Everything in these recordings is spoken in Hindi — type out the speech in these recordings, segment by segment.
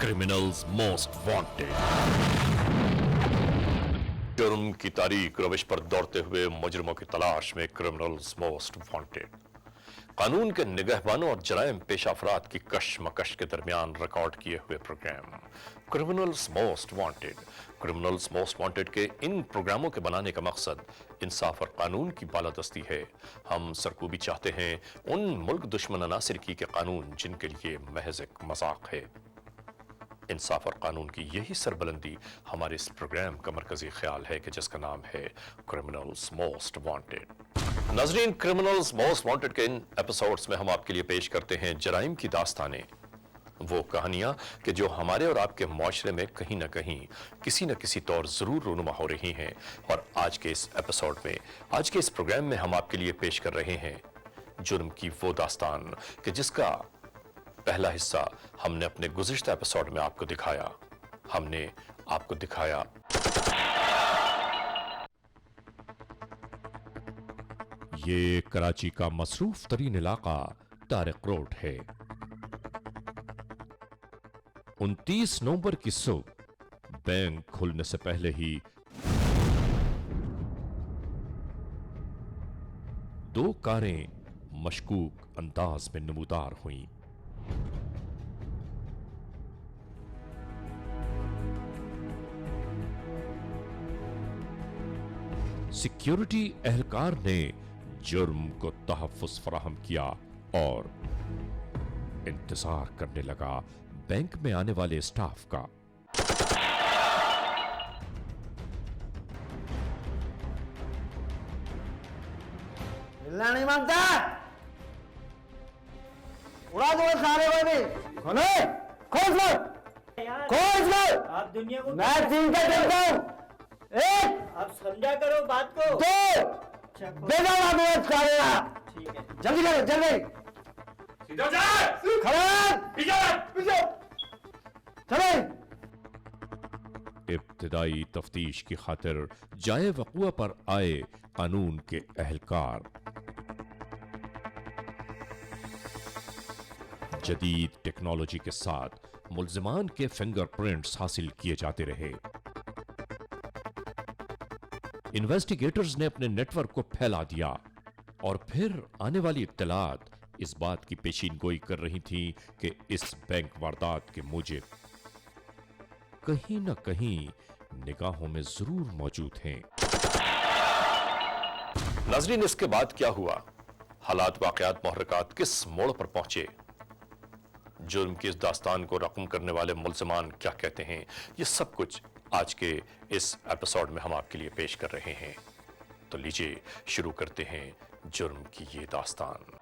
Criminals most wanted. जुर्म की तारीख रविश पर दौड़ते हुए मुजरिमों की तलाश में क्रिमिनल्स मोस्ट वांटेड। कानून के निगहबानों और जराइम पेशा अफराद की कशमकश के दरमियान रिकॉर्ड किए हुए programme criminals most wanted. Criminals most wanted के इन प्रोग्रामों के बनाने का मकसद इंसाफ और कानून की बालादस्ती है। हम सरकूबी चाहते हैं उन मुल्क दुश्मन अनासिर की के कानून जिनके लिए महज एक मजाक है। इंसाफ और कानून की यही सरबलंदी हमारे इस प्रोग्राम का मरकजी ख्याल है कि जिसका नाम है क्रिमिनल्स मोस्ट वांटेड। नाज़रीन, क्रिमिनल्स मोस्ट वांटेड के इन एपिसोड्स में हम आपके लिए पेश करते हैं जराइम की दास्तानें, वो कहानियां कि जो हमारे और आपके मुआशरे में कहीं ना कहीं किसी न किसी तौर जरूर रूनुमा हो रही हैं। और आज के इस एपिसोड में, आज के इस प्रोग्राम में हम आपके लिए पेश कर रहे हैं जुर्म की वो दास्तान कि जिसका पहला हिस्सा हमने अपने गुज़िश्ता एपिसोड में आपको दिखाया। हमने आपको दिखाया ये कराची का मसरूफ तरीन इलाका तारिक रोड है। 29 नवंबर की सुबह बैंक खुलने से पहले ही दो कारें मशकूक अंदाज में नमूदार हुईं। सिक्योरिटी एहलकार ने जुर्म को तहफ़्फ़ुज़ फराहम किया और इंतजार करने लगा बैंक में आने वाले स्टाफ का। हिलना नहीं मांगता, उड़ा दो सारे को भी। खोलो, खोल लो, खोल लो। आप दुनिया को मैं तीन का चलता हूँ। एक, आप समझा करो बात को। दो, बेदाना बहुत सारे। ठीक है, जल्दी करो, जल्दी। सीधा जा, खड़ा, पीछे। चलो। इब्तिदाई तफ्तीश की खातिर जाए वक़ुआ पर आए कानून के एहलकार जदीद टेक्नोलॉजी के साथ मुल्ज़िमान के फिंगरप्रिंट्स हासिल किए जाते रहे। इन्वेस्टिगेटर्स ने अपने नेटवर्क को फैला दिया और फिर आने वाली इत्तलात इस बात की पेशीनगोई कर रही थी कि इस बैंक वारदात के मुजिब कहीं ना कहीं निगाहों में जरूर मौजूद हैं। नाज़रीन, इसके बाद क्या हुआ? हालात, वाक़यात, मुहर्रिकात किस मोड़ पर पहुंचे? जुर्म की इस दास्तान को रकम करने वाले मुल्ज़िमान क्या कहते हैं? ये सब कुछ आज के इस एपिसोड में हम आपके लिए पेश कर रहे हैं। तो लीजिए शुरू करते हैं जुर्म की ये दास्तान।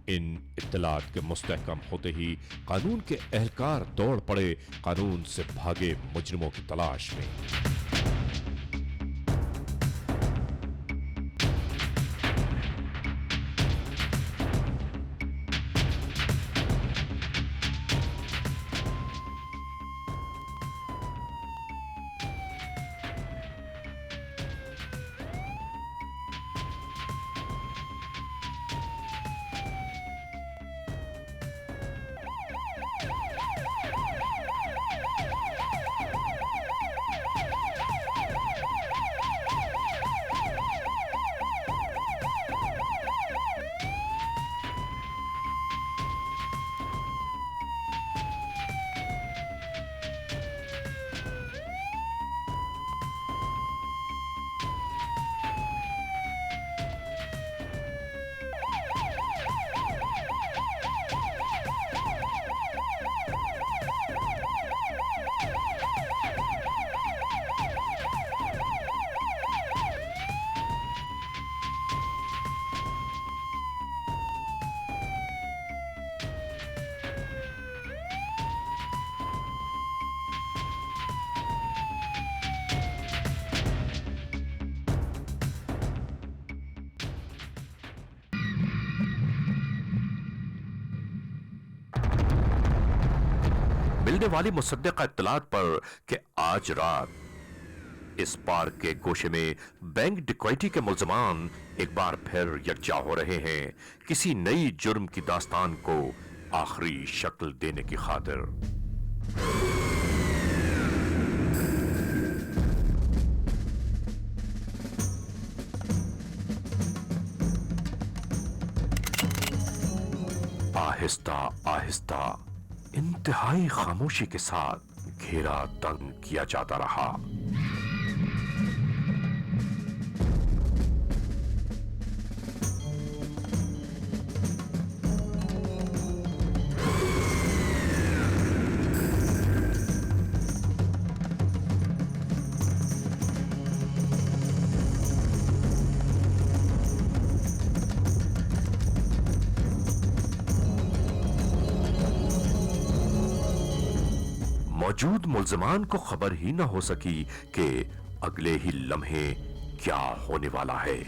इन इत्तलात के मुस्तहकम होते ही कानून के एहलकार दौड़ पड़े कानून से भागे मुजरिमों की तलाश में। मिलने वाली मुसद्दक़ा इत्तलात पर कि आज रात इस पार्क के गोशे में बैंक डकैती के मुल्जमान एक बार फिर यकजा हो रहे हैं किसी नई जुर्म की दास्तान को आखिरी शक्ल देने की खातिर। आहिस्ता आहिस्ता इंतहाई खामोशी के साथ घेरा तंग किया जाता रहा। मौजूद मुल्जमान को खबर ही न हो सकी कि अगले ही लम्हे क्या होने वाला है।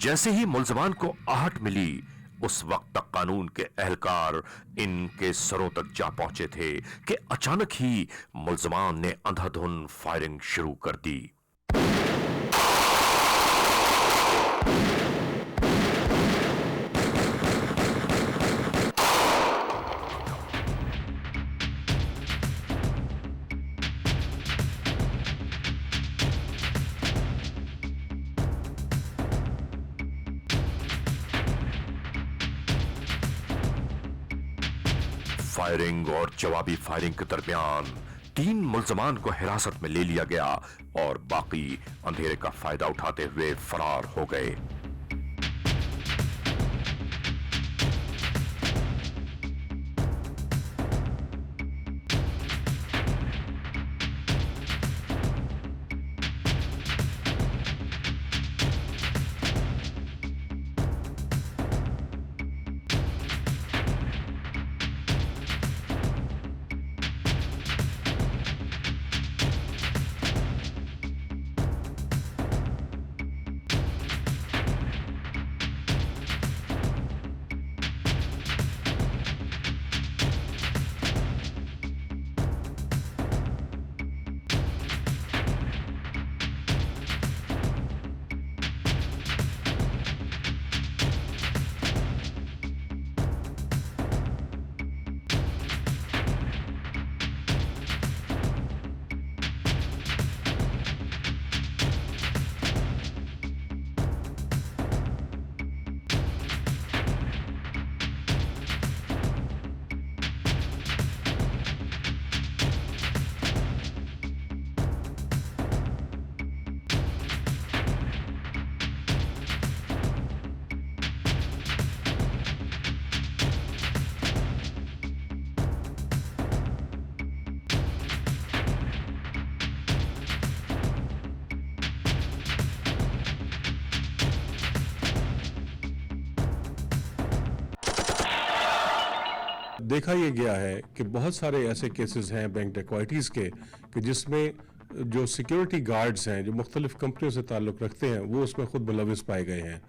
जैसे ही मुल्जमान को आहट मिली उस वक्त तक कानून के एहलकार इनके सरों तक जा पहुंचे थे कि अचानक ही मुल्जमान ने अंधाधुन फायरिंग शुरू कर दी। फायरिंग और जवाबी फायरिंग के दरमियान 3 मुल्जमान को हिरासत में ले लिया गया और बाकी अंधेरे का फायदा उठाते हुए फरार हो गए। देखा यह गया है कि बहुत सारे ऐसे केसेस हैं बैंक डकैतीज़ के कि जिसमें जो सिक्योरिटी गार्ड्स हैं जो मुख्तलिफ कंपनियों से ताल्लुक़ रखते हैं वो उसमें खुद मुलविस पाए गए हैं।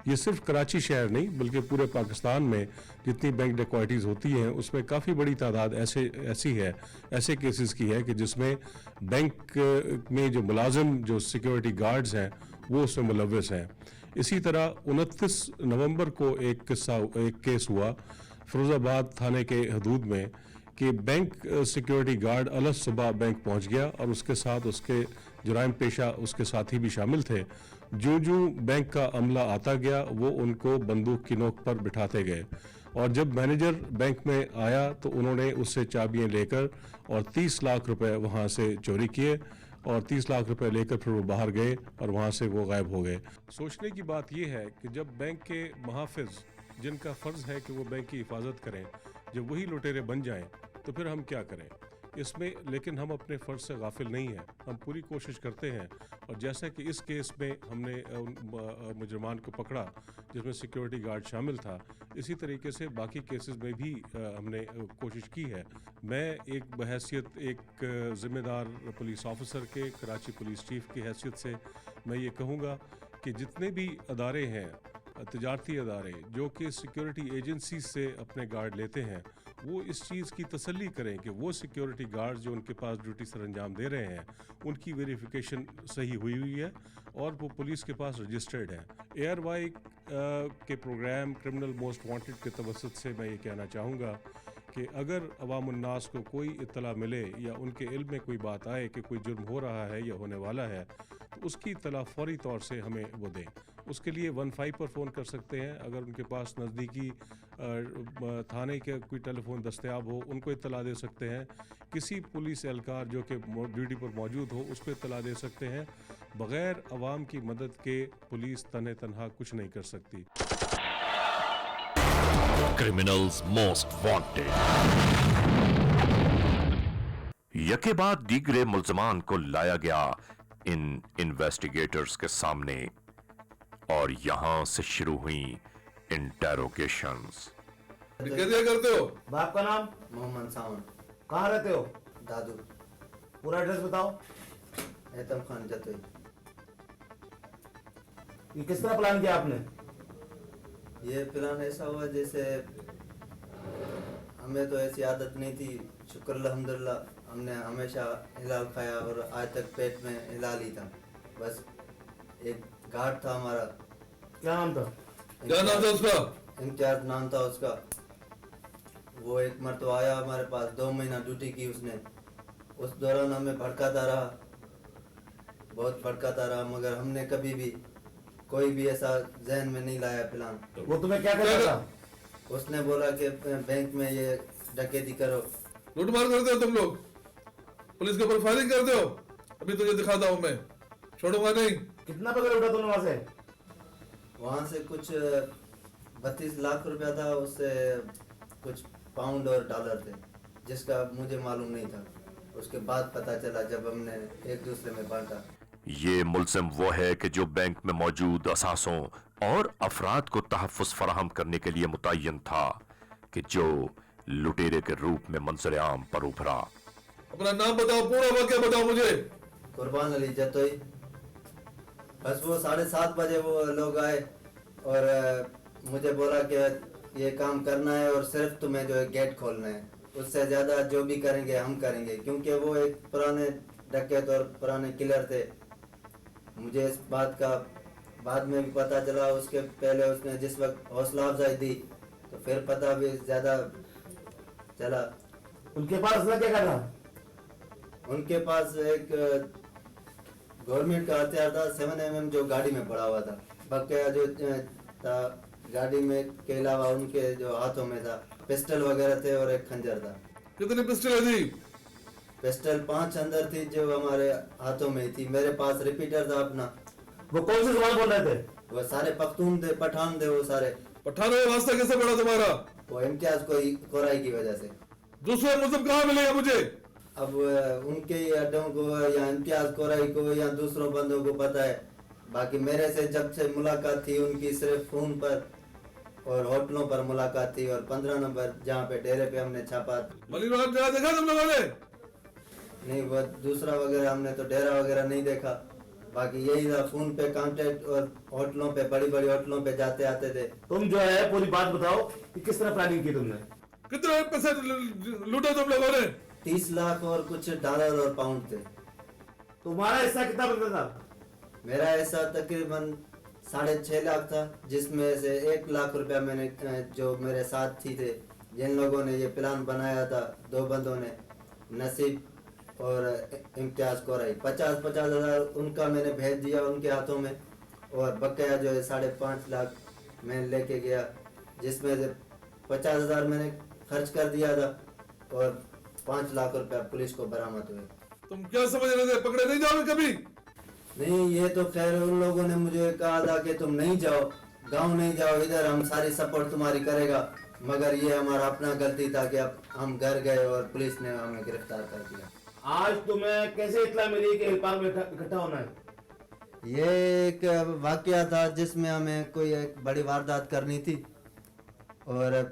ये सिर्फ कराची शहर नहीं बल्कि पूरे पाकिस्तान में जितनी बैंक डकैतीज़ होती हैं उसमें काफ़ी बड़ी तादाद ऐसे केसेस की है कि जिसमें बैंक में जो मुलाजिम जो सिक्योरिटी गार्ड्स हैं वो उसमें मुलविस हैं। इसी तरह 29 नवंबर को एक केस हुआ फिरोजाबाद थाने के हदूद में कि बैंक सिक्योरिटी गार्ड अलग सुबह बैंक पहुंच गया और उसके साथ उसके जुराइम पेशा उसके साथी भी शामिल थे। जो जो बैंक का अमला आता गया वो उनको बंदूक की नोक पर बिठाते गए, और जब मैनेजर बैंक में आया तो उन्होंने उससे चाबियां लेकर और 30 लाख रुपए वहां से चोरी किए, और 30 लाख रुपए लेकर फिर वो बाहर गए और वहां से वो गायब हो गए। सोचने की बात यह है कि जब बैंक के मुहाफिज, जिनका फ़र्ज़ है कि वो बैंक की हिफाजत करें, जब वही लुटेरे बन जाएं तो फिर हम क्या करें इसमें। लेकिन हम अपने फ़र्ज़ से गाफिल नहीं हैं, हम पूरी कोशिश करते हैं। और जैसा कि इस केस में हमने मुजरमान को पकड़ा जिसमें सिक्योरिटी गार्ड शामिल था, इसी तरीके से बाकी केसेस में भी हमने कोशिश की है। मैं एक बहैसियत एक ज़िम्मेदार पुलिस ऑफिसर के, कराची पुलिस चीफ की हैसियत से मैं ये कहूँगा कि जितने भी अदारे हैं, तजारती अदारे जो कि सिक्योरिटी एजेंसी से अपने गार्ड लेते हैं, वो इस चीज़ की तसल्ली करें कि वो सिक्योरिटी गार्ड जो उनके पास ड्यूटी सर अंजाम दे रहे हैं उनकी वेरिफिकेशन सही हुई है और वो पुलिस के पास रजिस्टर्ड है। ARY के प्रोग्राम क्रिमिनल मोस्ट वांटेड के तवसत से मैं ये कहना चाहूँगा कि अगर अवामुन्नास को कोई इत्तला मिले या उनके इल्म में कोई बात आए कि कोई जुर्म हो रहा है या होने वाला है, तो उसकी इत्तला फौरी तौर से हमें वो दें। उसके लिए 15 पर फ़ोन कर सकते हैं। अगर उनके पास नज़दीकी थाने के कोई टेलीफोन दस्तयाब हो, उनको इत्तला दे सकते हैं। किसी पुलिस एहलकार जो कि ड्यूटी पर मौजूद हो, उसको इत्तला दे सकते हैं। बग़ैर अवाम की मदद के पुलिस तन्हा कुछ नहीं कर सकती। Criminals most wanted. यके बाद दीगरे मुल्ज़मान को लाया गया इन इन्वेस्टिगेटर्स के सामने और यहां से शुरू हुई इंटेरोगेशंस। क्या करते हो? बाप का नाम? मोहम्मद सावन। कहाँ रहते हो? दादू। पूरा एड्रेस बताओ। एतम खान जतोई। ये किस तरह प्लान किया आपने? ये प्लान ऐसा हुआ जैसे हमें तो ऐसी आदत नहीं थी, शुक्र अल्हम्दुलिल्लाह हमने हमेशा हिलाल खाया और आज तक पेट में हिलाल ही था। बस एक गार्ड था हमारा। क्या नाम था? क्या नाम था उसका? इम्तियाज नाम था उसका। वो एक मरतबा आया हमारे पास, 2 महीना ड्यूटी की उसने। उस दौरान हमें भड़काता रहा, बहुत भड़काता रहा, मगर हमने कभी भी कोई भी ऐसा जहन में नहीं लाया प्लान। वो तुम्हें क्या कहता था? उसने बोला कि बैंक में ये डकैती करो। लूटमार करते हो तुम लोग? पुलिस के ऊपर फायरिंग करते हो? अभी तुझे दिखाता हूँ मैं, छोड़ूंगा नहीं। कितना पकड़ उठा तुमने वहां से? वहाँ से कुछ 32 लाख रुपया था, उससे कुछ पाउंड और डॉलर थे जिसका मुझे मालूम नहीं था। उसके बाद पता चला जब हमने एक दूसरे में बांटा। ये मुल्ज़िम वो है कि जो बैंक में मौजूद असासों और अफराद को तहफ़्फ़ुज़ फराहम करने के लिए मुतय्यन था कि जो लुटेरे के रूप में मंज़र आम पर उभरा। अपना नाम बताओ, पूरा वाक़या बताओ मुझे। कुर्बान अली जतोई। बस वो 7:30 बजे वो लोग आए और मुझे बोला कि ये काम करना है और सिर्फ तुम्हें जो है गेट खोलना है, उससे ज़्यादा जो भी करेंगे हम करेंगे। क्योंकि वो एक पुराने डकैत और पुराने किलर थे। मुझे इस बात का बाद में भी पता चला। उसके पहले उसने जिस वक्त हौसला अफजाई दी तो फिर पता भी ज़्यादा चला। उनके पास ना क्या था? उनके पास एक गवर्नमेंट का हथियार था, 7mm, जो गाड़ी में पड़ा हुआ था। बकाया जो था गाड़ी में के अलावा उनके जो हाथों में था पिस्टल वगैरह थे और एक खंजर था। कितनी पिस्टल है जी? पिस्टल 5 अंदर थी जो हमारे हाथों में थी। मेरे पास रिपीटर था अपना। वो कौन से जुबान बोल रहे थे? वो सारे पख्तून थे, पठान थे वो सारे। पठानों में वास्ता कैसे पड़ा तुम्हारा? वो इम्तियाज कोराई की वजह से। दूसरे मुल्ज़िम कहाँ मिलेगा मुझे? अब उनके ही अड्डों को या इम्तियाज कोराई को या दूसरों बंदों को पता है। बाकी मेरे से जब से मुलाकात थी उनकी सिर्फ फोन पर और होटलों पर मुलाकात थी, और 15 नंबर जहाँ पे डेरे पे हमने छापा। मलिक रात जगह देखा तुम लोगों ने? नहीं, वो दूसरा वगैरह हमने तो डेरा वगैरह नहीं देखा। बाकी यही था, फोन पे कांटेक्ट और होटलों पे, बड़ी बड़ी होटलों पे जाते आते थे। तुम जो है पूरी बात बताओ कि किस तरह प्लानिंग की तुमने? कितने पैसे लूटे तुम लोगों ने? 30 लाख और कुछ डॉलर और पाउंड थे। तुम्हारा हिस्सा कितना बनता था? मेरा हिस्सा तकरीबन 6.5 लाख था, जिसमें से 1 लाख रुपया मैंने जो मेरे साथी थे जिन लोगों ने ये प्लान बनाया था, 2 बंदों ने, नसीब और इम्तियाज कोराई, 50-50 हज़ार उनका मैंने भेज दिया उनके हाथों में। और बकाया जो है 5.5 लाख मैं लेके गया, जिसमें से 50,000 मैंने खर्च कर दिया था और 5 लाख रुपया पुलिस को बरामद हुए। तुम क्या समझ रहे थे, पकड़े नहीं जाओगे कभी? नहीं, ये तो खैर उन लोगों ने मुझे कहा था कि तुम नहीं जाओ, गांव नहीं जाओ, इधर हम सारी सपोर्ट तुम्हारी करेगा, मगर ये हमारा अपना गलती था कि अब हम घर गए और पुलिस ने हमें गिरफ्तार कर दिया। आज तुम्हें कैसे इत्तला मिली कि हिलपार में इकट्ठा होना है? ये एक वाकया था जिसमें हमें कोई एक बड़ी वारदात करनी थी और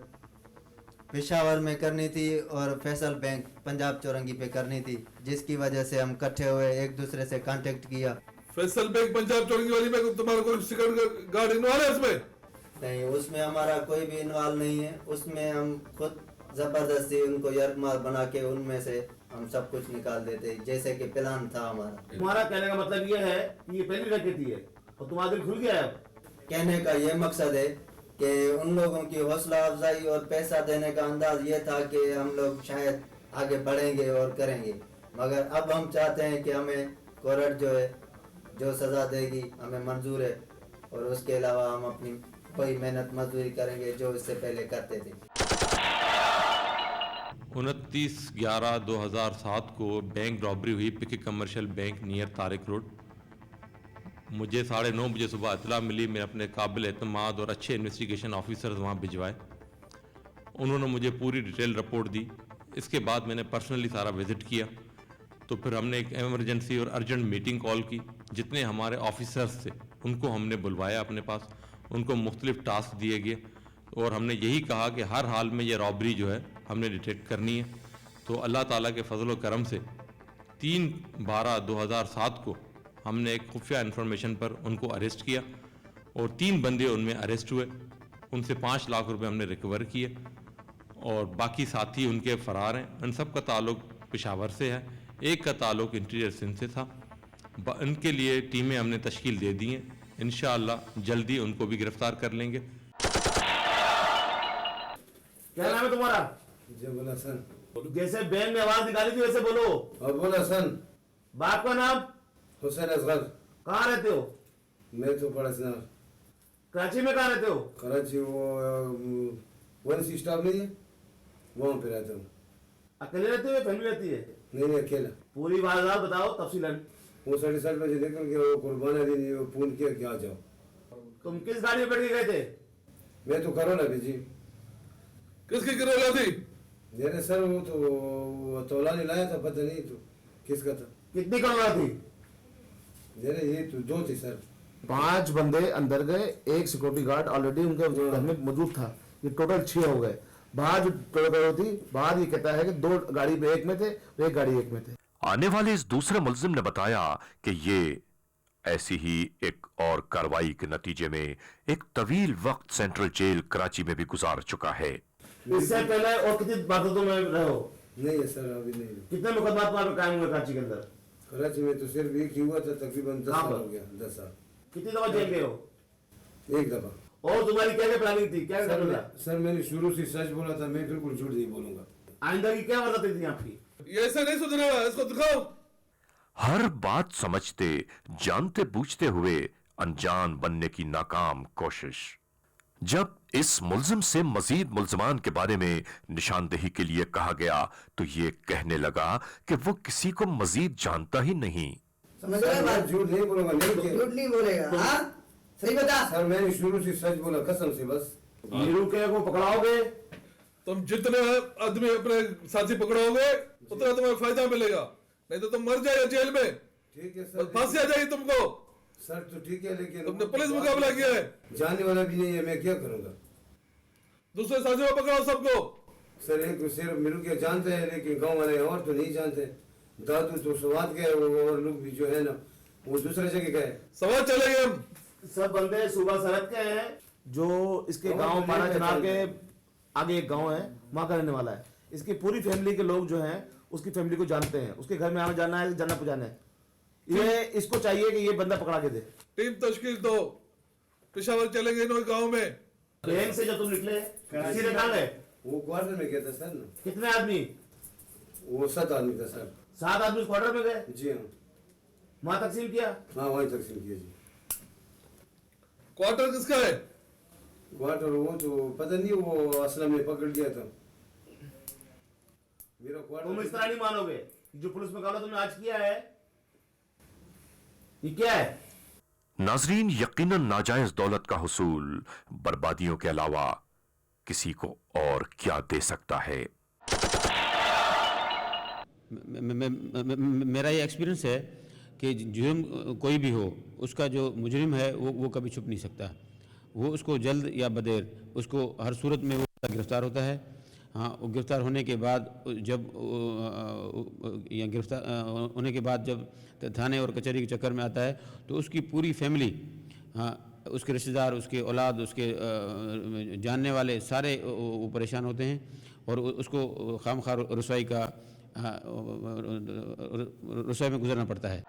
पेशावर में करनी थी और फैसल बैंक पंजाब चौरंगी पे करनी थी, जिसकी वजह से हम इकट्ठे हुए, एक दूसरे से कांटेक्ट किया। फैसल बैंक पंजाब चौरंगी वाली में तुम्हारा कोई सिक्योरिटी गार्ड इन्वॉल्व है उसमें? नहीं, उसमें हमारा कोई भी इन्वॉल्व नहीं है। उसमें हम खुद जबरदस्ती उनको यरमाल बना के उनमें से हम सब कुछ निकाल देते, जैसे कि प्लान था हमारा। तुम्हारा कहने का मतलब ये है कि ये पहली डकैती है और तुम्हारा दिल खुल गया है अब? कहने का ये मकसद है कि उन लोगों की हौसला अफजाई और पैसा देने का अंदाज ये था कि हम लोग शायद आगे बढ़ेंगे और करेंगे, मगर अब हम चाहते हैं कि हमें कोर्ट जो है जो सजा देगी हमें मंजूर है, और उसके अलावा हम अपनी कोई मेहनत मजदूरी करेंगे जो इससे पहले करते थे। 29/11/2007 को बैंक रॉबरी हुई पिकी commercial bank near Tariq road. मुझे 9:30 बजे सुबह इतला मिली। मैं अपने काबिल एतमाद और अच्छे इन्वेस्टिगेशन ऑफिसर्स वहाँ भिजवाए। उन्होंने मुझे पूरी डिटेल रिपोर्ट दी। इसके बाद मैंने पर्सनली सारा विज़िट किया, तो फिर हमने एक एमरजेंसी और अर्जेंट मीटिंग कॉल की। जितने हमारे ऑफिसर्स थे उनको हमने बुलवाया अपने पास, उनको मुख्तलिफ टास्क दिए गए और हमने यही कहा कि हर हाल में ये रॉबरी जो है हमने डिटेक्ट करनी है। तो अल्लाह ताला के फजल व करम से 3/12/2007 को हमने एक खुफिया इन्फॉर्मेशन पर उनको अरेस्ट किया और 3 बंदे उनमें अरेस्ट हुए। उनसे 5 लाख रुपए हमने रिकवर किए और बाकी साथी उनके फ़रार हैं। उन सब का ताल्लुक पेशावर से है, एक का ताल्लुक इंटीरियर सिंध से था। इनके लिए टीमें हमने तश्कील दे दी हैं। इंशाअल्लाह जल्दी उनको भी गिरफ्तार कर लेंगे। क्या नाम है तुम्हारा? जी बोला सन। जैसे बैन में आवाज निकाली थी वैसे बोलो। और बोला सन। बाप का नाम? हुसैन असगर। कहाँ रहते हो? मैं तो पड़ोसना। कराची में कहाँ रहते हो? कराची वो वन सी स्टॉप नहीं है, वहाँ पे रहता हूँ। अकेले रहते हो या फैमिली रहती है? नहीं अकेला। पूरी वारदात बताओ तफसीलन। वो 7:30 बजे निकल के वो कुर्बाना दिन वो फोन किया कि आ जाओ। तुम किस गाड़ी में बैठ के गए थे? मैं तो करोला भी जी। किसकी करोला थी? मेरे सर वो तो तौला नहीं लाया था, पता नहीं तो किसका था। कितनी करोला थी? मेरे ये तो 2 थी सर। 5 बंदे अंदर गए, एक सिक्योरिटी गार्ड ऑलरेडी उनके घर में मौजूद था। ये टोटल 6 हो गए। बाहर जो टोटल थी, बाहर ये कहता है कि 2 गाड़ी में एक में थे, एक गाड़ी एक में थे। आने वाले इस दूसरे मुलजिम ने बताया कि ये ऐसी ही एक और कार्रवाई के नतीजे में एक तवील वक्त सेंट्रल जेल कराची में भी गुजार चुका है। इससे पहले और कितनी वारदातों में रहे हो? नहीं है सर, अभी नहीं। कितने मुकदमा तुम्हारे कायम हुए कराची के अंदर? कराची में तो सिर्फ एक ही हुआ था, तकरीबन 10 साल हो गया। 10 साल। कितनी दफा जेल गए हो? एक दफा। और तुम्हारी क्या क्या प्लानिंग थी? क्या करना था? सर मैंने शुरू से सच बोला था, मैं बिल्कुल झूठ नहीं बोलूंगा। आइंदा की क्या वारदातें थी आपकी? ये ऐसा नहीं सुधरेगा, इसको दिखाओ। हर बात समझते जानते बूझते हुए अनजान बनने की नाकाम कोशिश। जब इस मुलजिम से मजीद मुलजमान के बारे में निशानदेही के लिए कहा गया तो ये कहने लगा कि वो किसी को मजीद जानता ही नहीं। समझ रहे हैं बात? झूठ नहीं बोलूंगा। झूठ नहीं बोलेगा, हाँ सही बता। सर मैंने शुरू से सच बोला, कसम से। बस नीरू के को पकड़ाओगे? तुम जितने आदमी अपने साथी पकड़ोगे उतना तुम्हें फायदा मिलेगा, नहीं तो तुम मर जाए जेल में। ठीक है और सर। फांसी आ जाएगी तुमको। सर तो ठीक है, लेकिन तुमने पुलिस मुकाबला किया है, जानने वाला भी नहीं है, मैं क्या करूंगा? दूसरे साथियों को पकड़ाओ सबको। सर एक तो सिर्फ मिलू के जानते हैं, लेकिन गांव वाले और तो नहीं जानते। दादू तो स्वाद गए, और लोग भी जो है ना वो दूसरे जगह गए। सवाल चलेंगे हम। सब बंदे सूबा सरहद के हैं। जो इसके गांव पारा चनार के आगे एक गांव है, वहां का रहने वाला है। इसकी पूरी फैमिली के लोग जो हैं उसकी फैमिली को जानते हैं। उसके घर में आना जाना है, जाना पहुंचाना है। ये इसको चाहिए कि ये बंदा पकड़ा के दे। टीम तश्कील दो, पेशावर चलेंगे इन गांव में। बैंक से जब तुम निकले सीधे कहाँ गए? वो क्वार्टर में गया था सर ना। कितने आदमी? वो 7 आदमी था सर। 7 आदमी क्वार्टर में गए, जी हाँ। वहां तकसीम किया। हाँ वहीं तकसीम किया जी। क्वार्टर किसका है? क्वार्टर वो तो पता नहीं, वो असलम ने पकड़ दिया था मेरा क्वार्टर। तुम इस तरह नहीं मानोगे, जो पुलिस में काला तुमने आज किया है, ये क्या है? नाजरीन, यकीनन नाजायज दौलत का हुसूल बर्बादियों के अलावा किसी को और क्या दे सकता है। मेरा ये एक्सपीरियंस है कि जुर्म कोई भी हो, उसका जो मुजरिम है वो कभी छुप नहीं सकता। वो उसको जल्द या बदेर उसको हर सूरत में वो गिरफ्तार होता है। हाँ, वो गिरफ्तार होने के बाद जब या गिरफ्तार होने के बाद जब थाने और कचहरी के चक्कर में आता है तो उसकी पूरी फैमिली, हाँ, उसके रिश्तेदार, उसके औलाद, उसके जानने वाले सारे वो परेशान होते हैं और उसको खामखा रसवाई का रसवाई में गुजरना पड़ता है।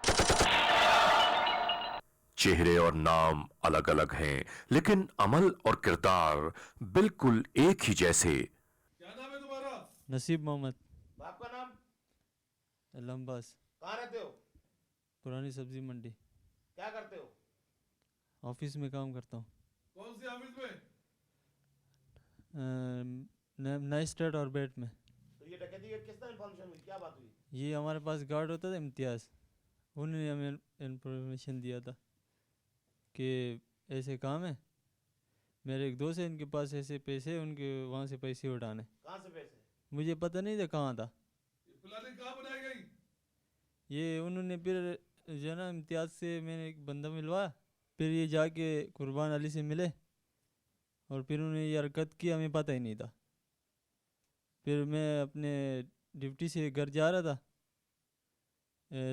चेहरे और नाम अलग अलग हैं, लेकिन अमल और किरदार बिल्कुल एक ही जैसे। क्या नाम है तुम्हारा? नसीब मोहम्मद। बाप का नाम? लंबास। कहाँ रहते हो? पुरानी सब्जी मंडी। क्या करते हो? ऑफिस में काम करता हूँ। कौन सी ऑफिस में? नई स्टेट और बेट में। तो ये डकैती की किस तरह इन्फॉर्मेशन हुई, क्या बात हुई? ये हमारे पास गार्ड होता था इम्तियाज़, उन्होंने हमें इन्फॉर्मेशन दिया था कि ऐसे काम है, मेरे एक दोस्त है, इनके पास ऐसे पैसे हैं, उनके वहाँ से पैसे उठाने। कहाँ से पैसे? मुझे पता नहीं था कहाँ था। प्लानिंग कहाँ बनाई गई? ये उन्होंने फिर जो है ना इम्तियाज़ से मैंने एक बंदा मिलवाया, फिर ये जाके कुर्बान अली से मिले और फिर उन्होंने ये हरकत की, हमें पता ही नहीं था। फिर मैं अपने ड्यूटी से घर जा रहा था,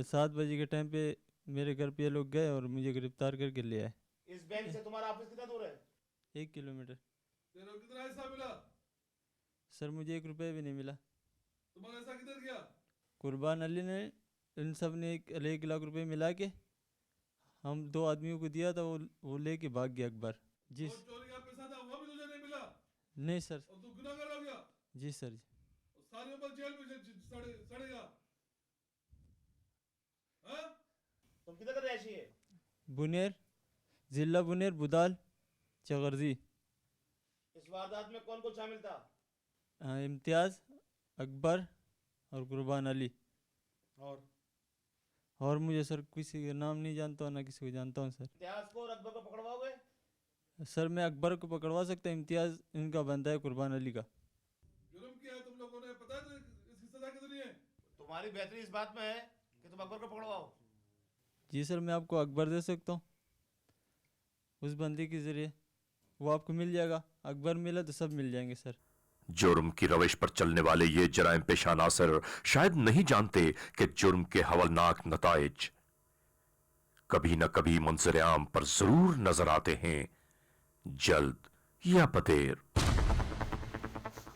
7 बजे के टाइम पे मेरे घर पे ये लोग गए और मुझे गिरफ्तार करके ले आए। इस बैंक से तुम्हारा ऑफिस कितना दूर है? 1 किलोमीटर। तेरे को कितना हिस्सा मिला? सर मुझे 1 रुपये भी नहीं मिला। तुम्हारा हिस्सा किधर गया? कुर्बान अली ने, इन सब ने 1 लाख रुपए मिला के हम 2 आदमियों को दिया था, वो लेके भाग गया अकबर जी। चोरी का पैसा था वो भी तुझे नहीं मिला? नहीं सर। और तू गुनाहगार हो गया? जी सर जी। सारी उम्र जेल में सड़ेगा। हाँ? तुम किधर का रहायशी है? बुनेर, जिला बुनेर, बुदाल, चगरजी। इस वारदात में कौन कौन शामिल था? इम्तियाज़, अकबर और कुर्बान अली। और मुझे सर किसी का नाम नहीं जानता हूँ, ना किसी को जानता हूँ सर। इम्तियाज को और अकबर को पकड़वाओगे? सर मैं अकबर को पकड़वा सकता, इम्तियाज़ इनका बंदा है कुर्बान अली का। जुर्म किया है तुम लोगों ने, पता है इसकी सजा कितनी है? तुम्हारी बेहतरी इस बात में है कि तुम अकबर को पकड़वाओ। जी सर, मैं आपको अकबर दे सकता हूँ, उस बंदे के ज़रिए वो आपको मिल जाएगा। अकबर मिला तो सब मिल जाएंगे सर। जुर्म की रविश पर चलने वाले ये जराइम पेशा नासिर शायद नहीं जानते कि जुर्म के हवलनाक नताइज कभी न कभी मंजर आम पर जरूर नजर आते हैं, जल्द या बदेर।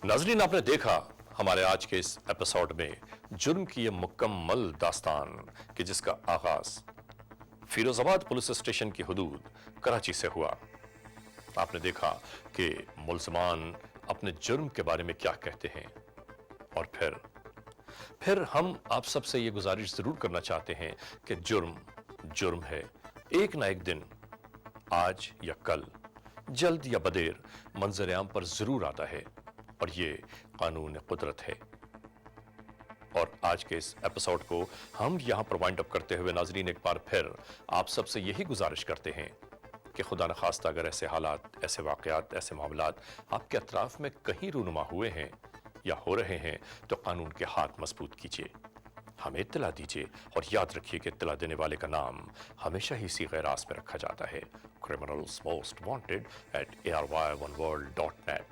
नाजरीन, आपने देखा हमारे आज के इस एपिसोड में जुर्म की यह मुकम्मल दास्तान कि जिसका आगाज फिरोजाबाद पुलिस स्टेशन की हुदूद कराची से हुआ। आपने देखा कि मुल्ज़मान अपने जुर्म के बारे में क्या कहते हैं, और फिर हम आप सबसे ये गुजारिश जरूर करना चाहते हैं कि जुर्म है, एक ना एक दिन, आज या कल, जल्द या बदेर मंजर आम पर जरूर आता है, और ये कानून कुदरत है। और आज के इस एपिसोड को हम यहां पर वाइंड अप करते हुए नाजरीन एक बार फिर आप सबसे यही गुजारिश करते हैं कि खुदा न खास्ता अगर ऐसे हालात, ऐसे वाकयात, ऐसे मामलात आपके अतराफ में कहीं रूनुमा हुए हैं या हो रहे हैं तो कानून के हाथ मजबूत कीजिए, हमें इत्तला दीजिए, और याद रखिए कि इत्तला देने वाले का नाम हमेशा ही सीगे रास में रखा जाता है। Criminals most wanted @ARY1world.net,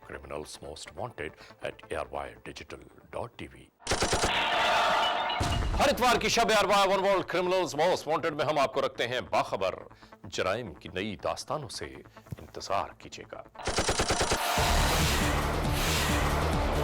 criminals most wanted @ARYdigital.tv। हर इतवार की शब ARY one world criminals most wanted में हम आपको रखते हैं बाखबर जराइम की नई दास्तानों से। इंतजार कीजिएगा।